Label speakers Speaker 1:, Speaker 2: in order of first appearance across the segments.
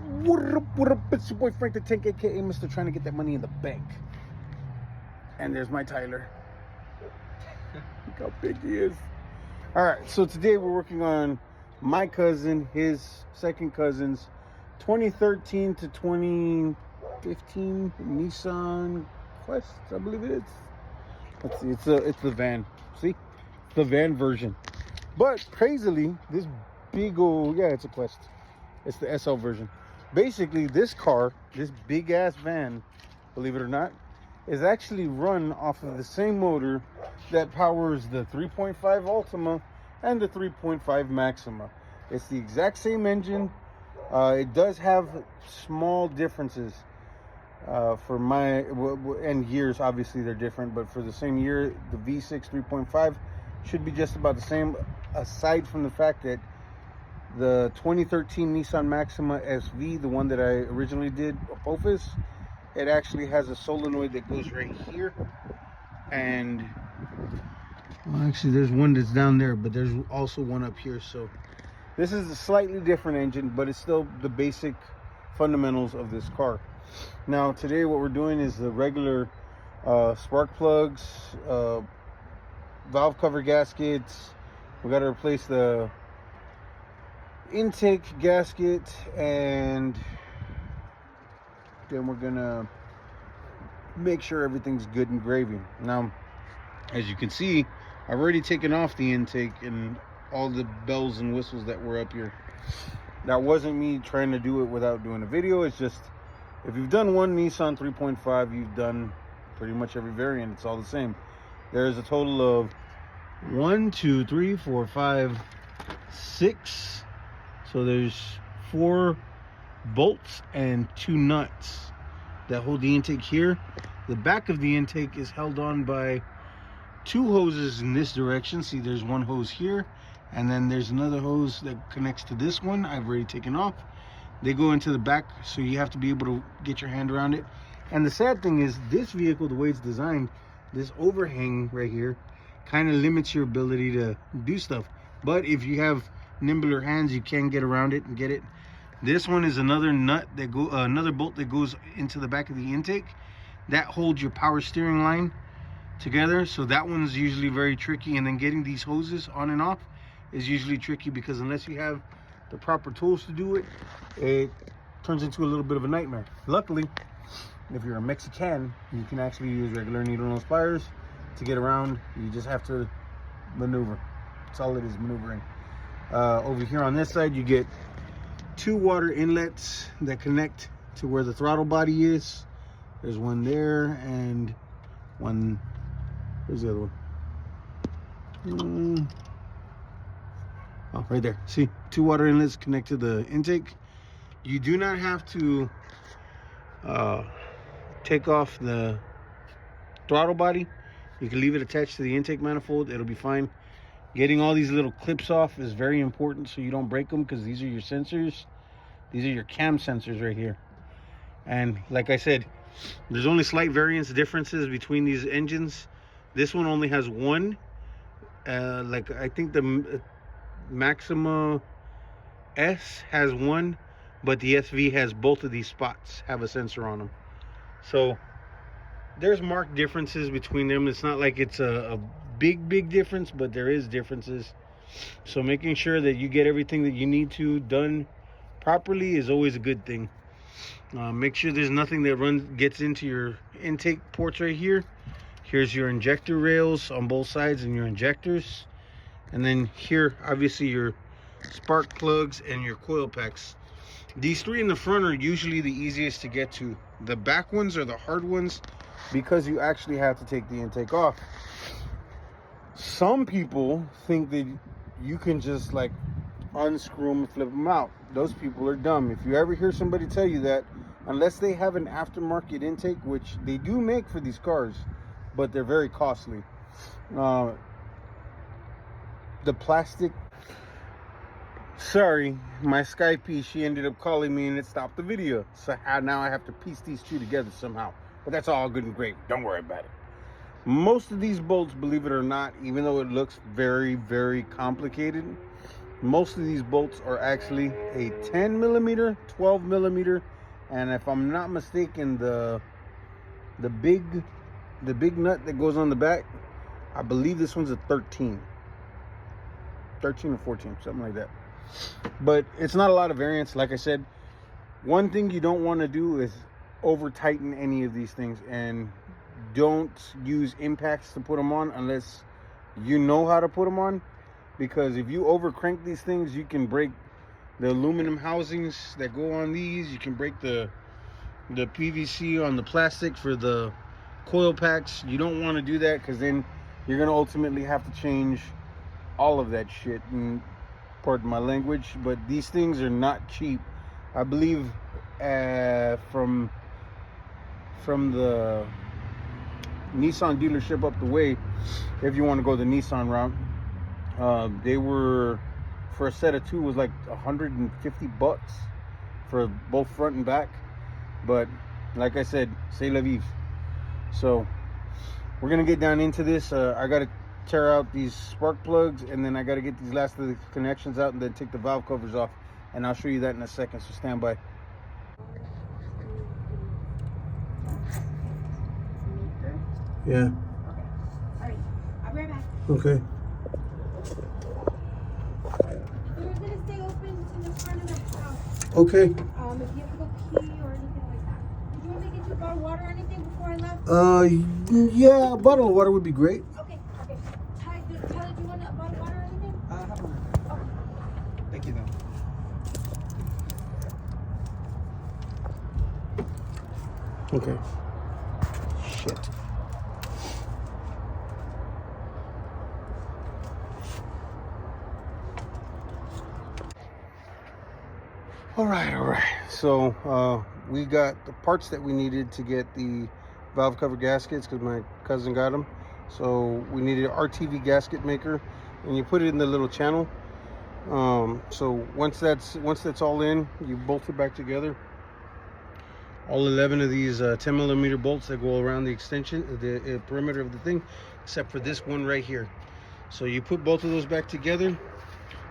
Speaker 1: What up? It's your boy Frank the Tank, aka Mr. Trying to Get That Money in the Bank. And there's my Tyler. Look how big he is. Alright, so today we're working on my cousin, his second cousin's 2013 to 2015 Nissan Quest, I believe it is. Let's see, it's the van. See? The van version. But crazily, this big old, yeah, it's a Quest. It's the SL version. Basically, this car, this big ass van, believe it or not, is actually run off of the same motor that powers the 3.5 Ultima and the 3.5 Maxima. It's the exact same engine. It does have small differences for my, and years, obviously they're different, but for the same year, the V6 3.5 should be just about the same, aside from the fact that the 2013 Nissan Maxima SV, the one that I originally did, Apophis, it actually has a solenoid that goes right here. And well, actually there's one that's down there, but there's also one up here. So this is a slightly different engine, but it's still the basic fundamentals of this car. Now today what we're doing is the regular spark plugs, valve cover gaskets. We got to replace the intake gasket, and then we're gonna make sure everything's good and gravy. Now, as you can see, I've already taken off the intake and all the bells and whistles that were up here. That wasn't me trying to do it without doing a video. It's just, if you've done one Nissan 3.5, you've done pretty much every variant. It's all the same. There's a total of 1, 2, 3, 4, 5, 6. So there's 4 bolts and 2 nuts that hold the intake here. The back of the intake is held on by 2 hoses in this direction. See, there's one hose here, and then there's another hose that connects to this one. I've already taken off. They go into the back, so you have to be able to get your hand around it. And the sad thing is, this vehicle, the way it's designed, this overhang right here kind of limits your ability to do stuff. But if you have nimbler hands, you can get around it and get it. This one is another nut that another bolt that goes into the back of the intake that holds your power steering line together. So that one's usually very tricky, and then getting these hoses on and off is usually tricky, because unless you have the proper tools to do it, it turns into a little bit of a nightmare. Luckily, if you're a Mexican, you can actually use regular needle nose pliers to get around. You just have to maneuver. That's all it is, maneuvering. Over here on this side, you get 2 water inlets that connect to where the throttle body is. There's one there, and one, where's the other one? Oh, right there. See, 2 water inlets connect to the intake. You do not have to take off the throttle body. You can leave it attached to the intake manifold. It'll be fine. Getting all these little clips off is very important so you don't break them, because these are your sensors. These are your cam sensors right here. And like I said, there's only slight differences between these engines. This one only has one. Like I think the Maxima S has one, but the SV has both of these spots have a sensor on them. So there's marked differences between them. It's not like it's a big difference, but there is differences. So making sure that you get everything that you need to done properly is always a good thing. Make sure there's nothing that gets into your intake ports right here. Here's your injector rails on both sides and your injectors, and then here obviously your spark plugs and your coil packs. These 3 in the front are usually the easiest to get to. The back ones are the hard ones, because you actually have to take the intake off. Some people think that you can just like unscrew them and flip them out. Those people are dumb. If you ever hear somebody tell you that, unless they have an aftermarket intake, which they do make for these cars, but they're very costly. The plastic, sorry, my Skype, she ended up calling me and it stopped the video. So now I have to piece these 2 together somehow. But that's all good and great. Don't worry about it. Most of these bolts, believe it or not, even though it looks very complicated, Most of these bolts are actually a 10 millimeter, 12 millimeter, and if I'm not mistaken, the big nut that goes on the back, I believe this one's a 13 or 14, something like that. But it's not a lot of variance. Like I said, one thing you don't want to do is over tighten any of these things, and don't use impacts to put them on unless you know how to put them on, because if you over crank these things, you can break the aluminum housings that go on these. You can break the PVC on the plastic for the coil packs. You don't want to do that, because then you're going to ultimately have to change all of that shit, and pardon my language, but these things are not cheap. I believe from the Nissan dealership up the way, if you want to go the Nissan route, they were, for a set of two, was like $150 for both front and back. But like I said, c'est la vie. So we're gonna get down into this. I gotta tear out these spark plugs, and then I gotta get these last of the connections out, and then take the valve covers off, and I'll show you that in a second, so stand by. Yeah.
Speaker 2: Okay. All right. I'll be right back.
Speaker 1: Okay.
Speaker 2: We're gonna stay open to the front of the house.
Speaker 1: Okay.
Speaker 2: If you have to go pee or anything like that. Did you want me to get you a bottle of water or anything before I left?
Speaker 1: Yeah, a bottle of water would be great.
Speaker 2: Okay. Tyler, do you want a bottle of water or anything?
Speaker 3: I have one.
Speaker 2: Okay.
Speaker 3: Thank you, though.
Speaker 1: Okay. Shit. All right. So we got the parts that we needed to get the valve cover gaskets, because my cousin got them. So we needed an RTV gasket maker, and you put it in the little channel. So once that's all in, you bolt it back together. All 11 of these 10 millimeter bolts that go around the extension, the perimeter of the thing, except for this one right here. So you put both of those back together,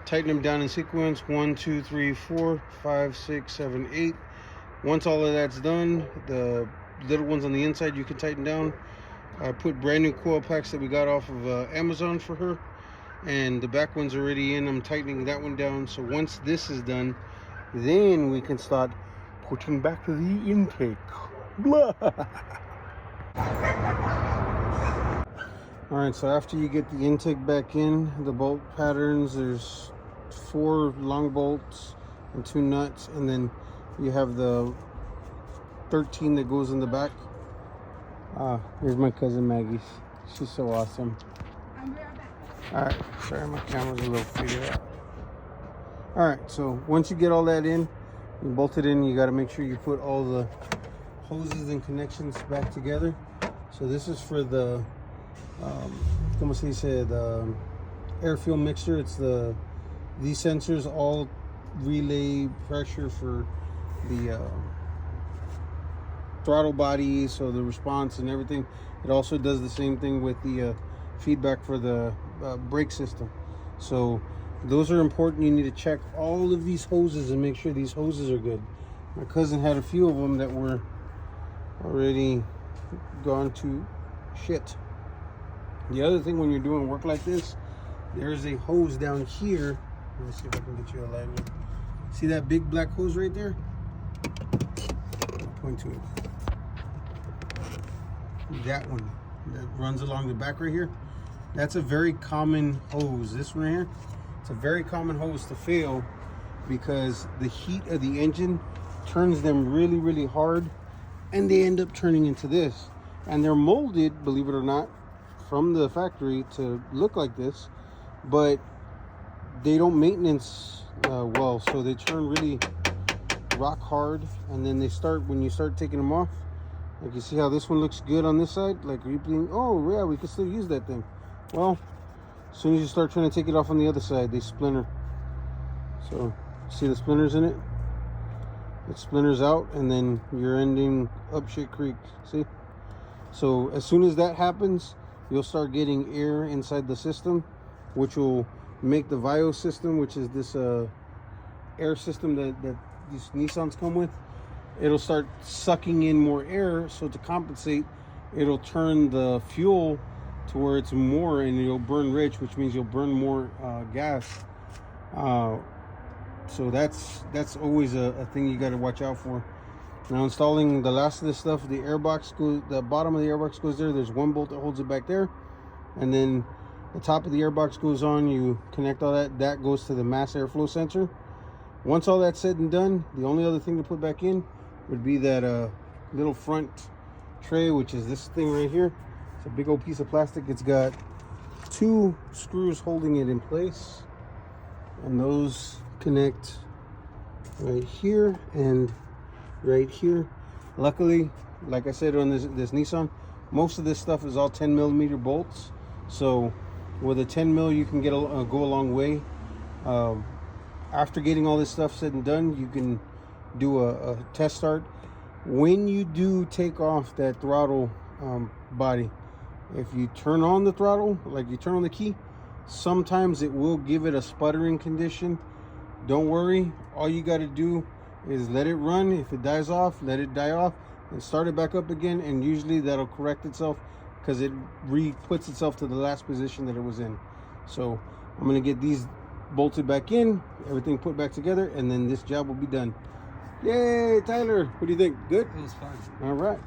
Speaker 1: tighten them down in sequence, 1 2 3 4 5 6 7 8. Once all of that's done, the little ones on the inside you can tighten down. I put brand new coil packs that we got off of Amazon for her, and the back one's already in. I'm tightening that one down. So once this is done, then we can start putting back the intake. Blah. All right, so after you get the intake back in, the bolt patterns, there's 4 long bolts and 2 nuts, and then you have the 13 that goes in the back. Here's my cousin Maggie. She's so awesome.
Speaker 2: I'll be right back.
Speaker 1: All right, sorry, my camera's a little figured out. All right, so once you get all that in, you bolt it in, you got to make sure you put all the hoses and connections back together. So this is for the como se dice, the air fuel mixer. It's these sensors all relay pressure for the throttle body, so the response and everything. It also does the same thing with the feedback for the brake system. So those are important. You need to check all of these hoses and make sure these hoses are good. My cousin had a few of them that were already gone to shit. The other thing, when you're doing work like this, there's a hose down here. Let me see if I can get you a alignment. See that big black hose right there? Point to it. That one that runs along the back right here. That's a very common hose. This one right here, it's a very common hose to fail, because the heat of the engine turns them really, really hard, and they end up turning into this. And they're molded, believe it or not, from the factory to look like this, but they don't maintenance well, so they turn really rock hard, and then they start, when you start taking them off, like you see how this one looks good on this side, like you think, oh yeah, we can still use that thing. Well, as soon as you start trying to take it off on the other side, they splinter. So see the splinters in it? It splinters out, and then you're ending up shit creek. See? So as soon as that happens, you'll start getting air inside the system, which will make the Vio system, which is this air system that these Nissans come with, it'll start sucking in more air. So to compensate, it'll turn the fuel to where it's more, and you'll burn rich, which means you'll burn more gas. So that's always a thing you got to watch out for. Now installing the last of this stuff, the airbox goes, the bottom of the airbox goes there. There's one bolt that holds it back there, and then the top of the airbox goes on. You connect all that. That goes to the mass airflow sensor. Once all that's said and done, the only other thing to put back in would be that little front tray, which is this thing right here. It's a big old piece of plastic. It's got 2 screws holding it in place, and those connect right here and right here. Luckily, like I said, on this Nissan, most of this stuff is all 10mm bolts, so with a 10mm you can get go a long way. After getting all this stuff said and done, you can do a test start. When you do take off that throttle body, if you turn on the throttle, like you turn on the key, sometimes it will give it a sputtering condition. Don't worry, all you got to do is let it run. If it dies off, let it die off and start it back up again, and usually that'll correct itself because it puts itself to the last position that it was in. So I'm going to get these bolted back in, everything put back together, and then this job will be done. Yay, Tyler, what do you think? Good?
Speaker 3: It was fun.
Speaker 1: All right.